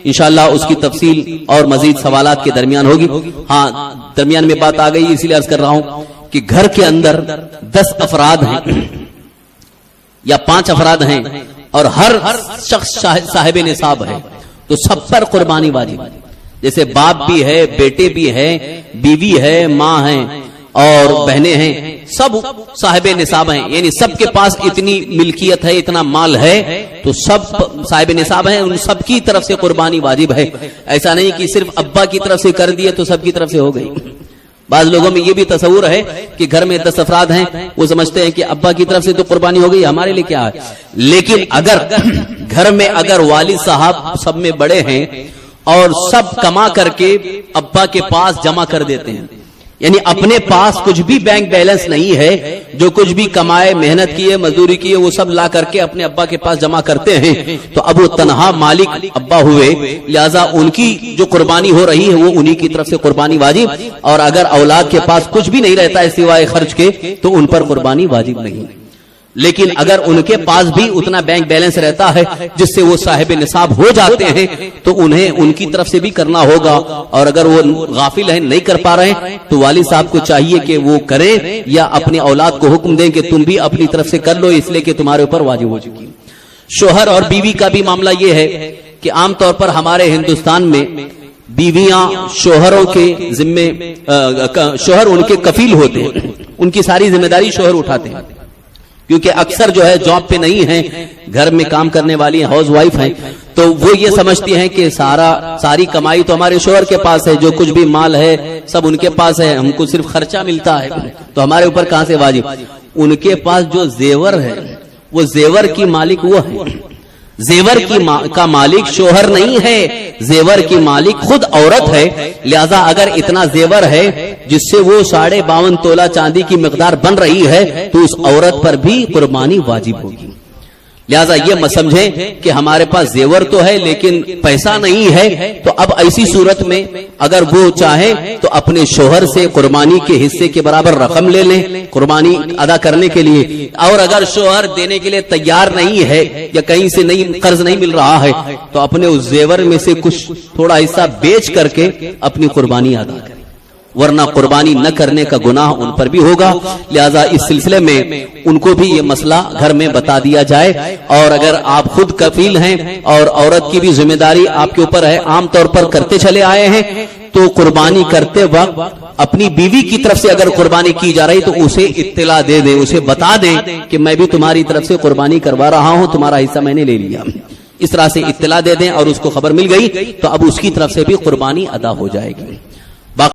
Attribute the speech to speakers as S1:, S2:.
S1: انشاءاللہ اس کی تفصیل اور مزید سوالات کے درمیان ہوگی. ہاں درمیان میں بات آ گئی، اس لیے عرض کر رہا ہوں کہ گھر کے اندر 10 افراد ہیں یا 5 افراد ہیں اور ہر شخص صاحب نصاب ہے تو سب پر قربانی واجب ہے. جیسے باپ بھی ہے، بیٹے بھی ہیں، بیوی ہے، ماں ہیں اور بہنیں ہیں، سب صاحب نصاب ہیں، یعنی سب کے پاس اتنی ملکیت ہے، اتنا مال ہے تو سب صاحب نصاب ہیں، ان سب کی طرف سے قربانی واجب ہے. ایسا نہیں کہ صرف ابا کی طرف سے کر دیے تو سب کی طرف سے ہو گئی. بعض لوگوں میں یہ بھی تصور ہے کہ گھر میں 10 افراد ہیں، وہ سمجھتے ہیں کہ ابا کی طرف سے تو قربانی ہو گئی، ہمارے لیے کیا ہے. لیکن اگر گھر میں اگر والد صاحب سب میں بڑے ہیں اور سب کما کر کے ابا کے پاس جمع کر دیتے ہیں، یعنی اپنے پاس کچھ بھی بینک بیلنس نہیں ہے، جو کچھ بھی کمائے، محنت کیے، مزدوری کیے، وہ سب لا کر کے اپنے ابا کے پاس جمع کرتے ہیں، تو اب وہ تنہا مالک ابا ہوئے، لہذا ان کی جو قربانی ہو رہی ہے وہ انہی کی طرف سے قربانی واجب. اور اگر اولاد کے پاس کچھ بھی نہیں رہتا ہے سوائے خرچ کے تو ان پر قربانی واجب نہیں. لیکن اگر ان کے پاس بھی اتنا بینک بیلنس رہتا ہے جس سے وہ صاحب نصاب ہو جاتے ہیں تو انہیں ان کی طرف سے بھی کرنا ہوگا. اور اگر وہ غافل ہیں، نہیں کر پا رہے ہیں تو والد صاحب کو چاہیے کہ وہ کریں یا اپنے اولاد کو حکم دیں کہ تم بھی اپنی طرف سے کر لو، اس لیے کہ تمہارے اوپر واجب ہو چکی. شوہر اور بیوی کا بھی معاملہ یہ ہے کہ عام طور پر ہمارے ہندوستان میں بیویاں شوہروں کے ذمے، شوہر ان کے کفیل ہوتے ہیں، ان کی ساری ذمہ داری شوہر اٹھاتے ہیں، کیونکہ اکثر جو ہے جاب پہ نہیں ہیں، گھر میں کام کرنے والی ہاؤس وائف ہیں، تو وہ یہ سمجھتی ہیں کہ ساری کمائی تو ہمارے شوہر کے پاس ہے، جو کچھ بھی مال ہے سب ان کے پاس ہے، ہم کو صرف خرچہ ملتا ہے تو ہمارے اوپر کہاں سے واجب. ان کے پاس جو زیور ہے وہ زیور کی مالک وہ ہے، زیور کا مالک شوہر نہیں ہے، زیور کی مالک خود عورت ہے. لہذا اگر اتنا زیور ہے جس سے وہ 52.5 تولہ چاندی کی مقدار بن رہی ہے تو اس عورت پر بھی قربانی واجب ہوگی. لہذا یہ مت سمجھیں کہ ہمارے پاس زیور تو ہے لیکن پیسہ نہیں ہے، تو اب ایسی صورت میں اگر وہ چاہے تو اپنے شوہر سے قربانی کے حصے کے برابر رقم لے لیں قربانی ادا کرنے کے لیے. اور اگر شوہر دینے کے لیے تیار نہیں ہے یا کہیں سے نہیں قرض نہیں مل رہا ہے تو اپنے اس زیور میں سے کچھ تھوڑا حصہ بیچ کر کے اپنی قربانی ادا کریں، ورنہ قربانی نہ کرنے کا گناہ ان پر بھی ہوگا. لہذا اس سلسلے میں ان کو بھی یہ مسئلہ گھر میں بتا دیا جائے. اور اگر آپ خود کفیل ہیں اور عورت کی بھی ذمہ داری آپ کے اوپر ہے، عام طور پر کرتے چلے آئے ہیں، تو قربانی کرتے وقت اپنی بیوی کی طرف سے اگر قربانی کی جا رہی تو اسے اطلاع دے دیں، اسے بتا دیں کہ میں بھی تمہاری طرف سے قربانی کروا رہا ہوں، تمہارا حصہ میں نے لے لیا. اس طرح سے اطلاع دے دیں اور اس کو خبر مل گئی تو اب اس کی طرف سے بھی قربانی ادا ہو جائے گی.